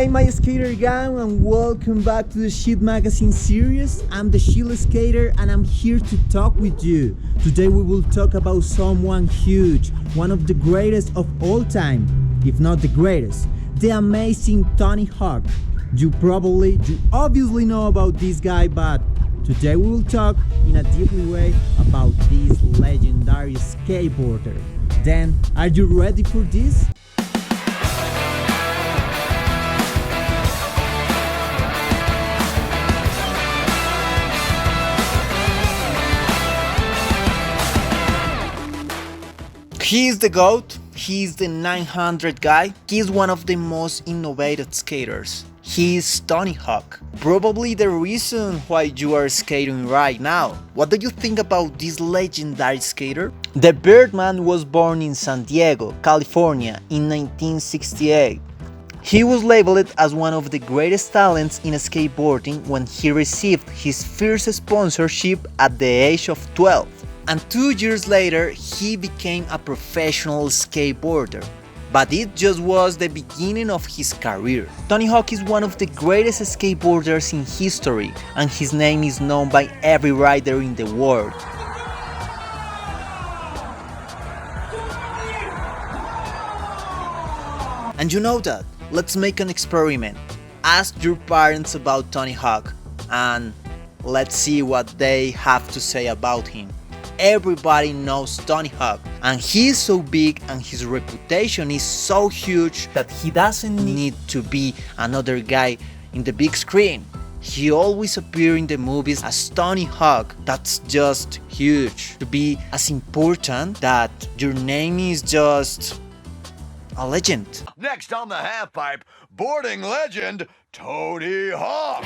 Hey my skater gang, and welcome back to the Shit Magazine series. I'm the Shield Skater and I'm here to talk with you. Today we will talk about someone huge, one of the greatest of all time, if not the greatest, the amazing Tony Hawk. You obviously know about this guy, but today we will talk in a deep way about this legendary skateboarder. Then, are you ready for this? He's the GOAT, he's the 900 guy, he's one of the most innovative skaters. He's Tony Hawk, probably the reason why you are skating right now. What do you think about this legendary skater? The Birdman was born in San Diego, California in 1968. He was labeled as one of the greatest talents in skateboarding when he received his first sponsorship at the age of 12. And 2 years later, he became a professional skateboarder. But it just was the beginning of his career. Tony Hawk is one of the greatest skateboarders in history, and his name is known by every rider in the world. And you know that? Let's make an experiment. Ask your parents about Tony Hawk, and let's see what they have to say about him. Everybody knows Tony Hawk, and he is so big and his reputation is so huge that he doesn't need to be another guy in the big screen. He always appears in the movies as Tony Hawk. That's just huge. To be as important that your name is just a legend. Next on the halfpipe, boarding legend Tony Hawk.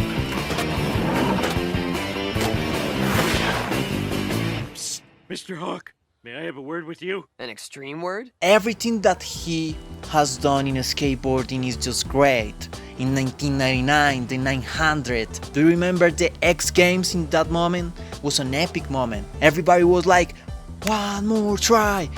Mr. Hawk, may I have a word with you? An extreme word? Everything that he has done in skateboarding is just great. In 1999, the 900, do you remember the X Games in that moment? It was an epic moment. Everybody was like, one more try.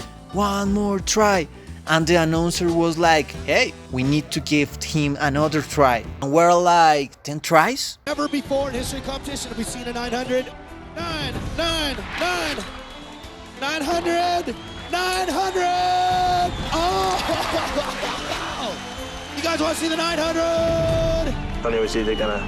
And the announcer was like, hey, we need to give him another try. And we're like, 10 tries? Never before in history competition have we seen a 900. 900! Oh! You guys want to see the 900? Tony was either gonna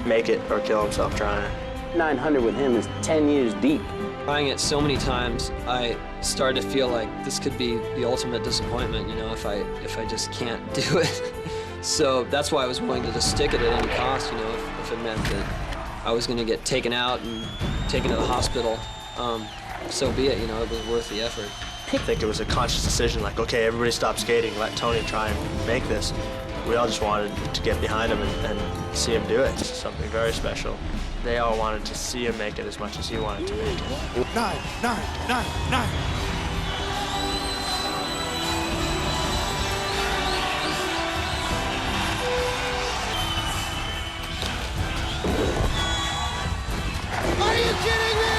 make it or kill himself trying. 900 with him is 10 years deep. Trying it so many times, I started to feel like this could be the ultimate disappointment, you know, if I just can't do it. So that's why I was willing to just stick it at any cost, you know, if it meant that I was gonna get taken out and taken to the hospital. So be it, you know, it was worth the effort. I think it was a conscious decision, like, okay, everybody stop skating, let Tony try and make this. We all just wanted to get behind him and see him do it. It's something very special. They all wanted to see him make it as much as he wanted to make it. 9. Are you kidding me?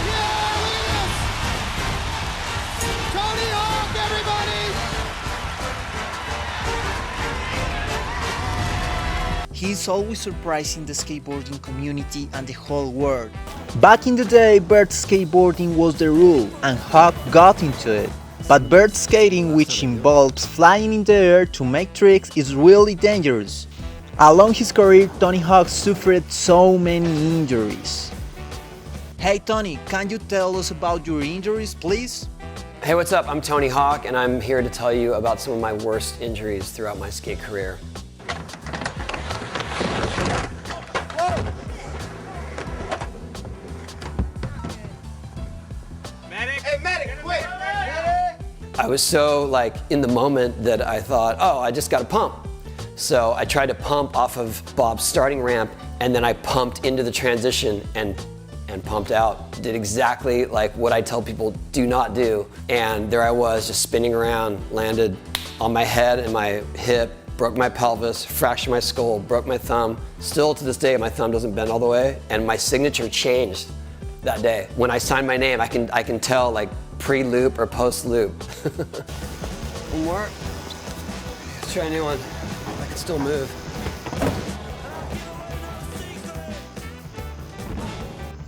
Yeah, look at this! Tony Hawk, everybody! He's always surprising the skateboarding community and the whole world. Back in the day, bird skateboarding was the rule, and Hawk got into it. But bird skating, which involves flying in the air to make tricks, is really dangerous. Along his career, Tony Hawk suffered so many injuries. Hey Tony, can you tell us about your injuries, please? Hey, what's up? I'm Tony Hawk, and I'm here to tell you about some of my worst injuries throughout my skate career. I was so in the moment that I thought, oh, I just got to pump. So I tried to pump off of Bob's starting ramp, and then I pumped into the transition and pumped out. Did exactly like what I tell people do not do. And there I was just spinning around, landed on my head and my hip, broke my pelvis, fractured my skull, broke my thumb. Still to this day, my thumb doesn't bend all the way, and my signature changed that day. When I sign my name, I can tell pre-loop or post-loop. One more. Let's try a new one. can still move.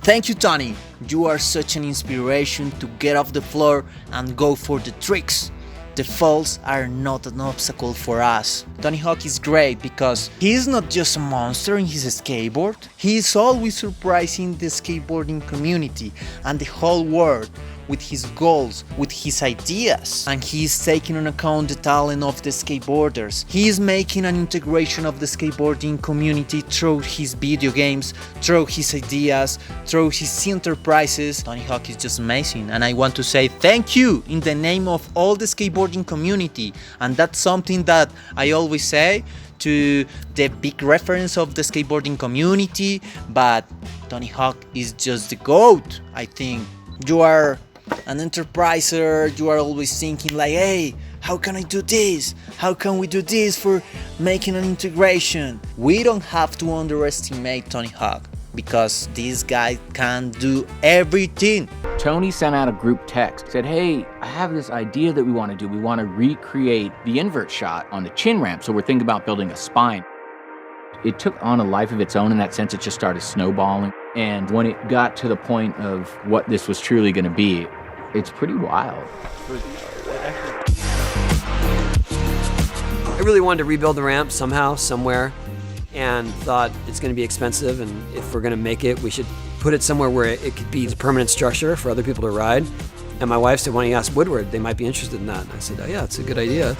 Thank you, Tony. You are such an inspiration to get off the floor and go for the tricks. The falls are not an obstacle for us. Tony Hawk is great because he is not just a monster in his skateboard, he is always surprising the skateboarding community and the whole world with his goals, with his ideas, and he is taking on account the talent of the skateboarders. He is making an integration of the skateboarding community through his video games, through his ideas, through his enterprises. Tony Hawk is just amazing, and I want to say thank you in the name of all the skateboarding community, and that's something that I always say to the big reference of the skateboarding community, but Tony Hawk is just the GOAT, I think. You are an enterpriser, you are always thinking like, hey, how can I do this? How can we do this for making an integration? We don't have to underestimate Tony Hawk because this guy can do everything. Tony sent out a group text, said, hey, I have this idea that we want to do. We want to recreate the invert shot on the chin ramp, so we're thinking about building a spine. It took on a life of its own in that sense. It just started snowballing. And when it got to the point of what this was truly going to be, it's pretty wild. I really wanted to rebuild the ramp somehow, somewhere, and thought it's going to be expensive, and if we're going to make it, we should put it somewhere where it could be a permanent structure for other people to ride. And my wife said, why don't you ask Woodward? They might be interested in that. And I said, oh yeah, it's a good idea.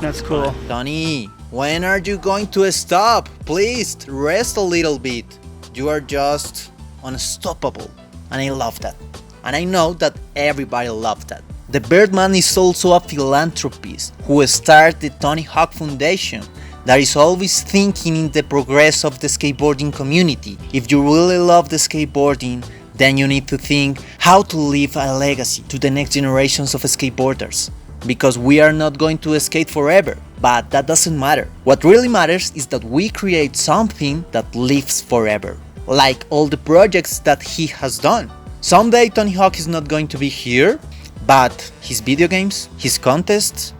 That's cool. Tony, when are you going to stop? Please rest a little bit. You are just unstoppable, and I love that. And I know that everybody loves that. The Birdman is also a philanthropist who started the Tony Hawk Foundation that is always thinking in the progress of the skateboarding community. If you really love the skateboarding, then you need to think how to leave a legacy to the next generations of skateboarders. Because we are not going to skate forever, but that doesn't matter. What really matters is that we create something that lives forever, like all the projects that he has done. Someday Tony Hawk is not going to be here, but his video games, his contests,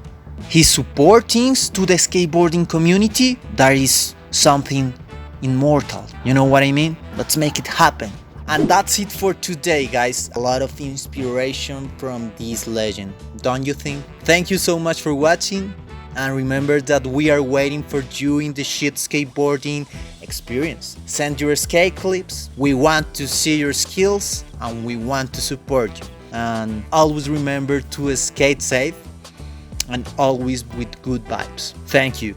his supportings to the skateboarding community, that is something immortal. You know what I mean? Let's make it happen. And that's it for today, guys. A lot of inspiration from this legend, don't you think? Thank you so much for watching, and remember that we are waiting for you in the shit skateboarding experience. Send your skate clips, we want to see your skills, and we want to support you. And always remember to skate safe and always with good vibes. Thank you.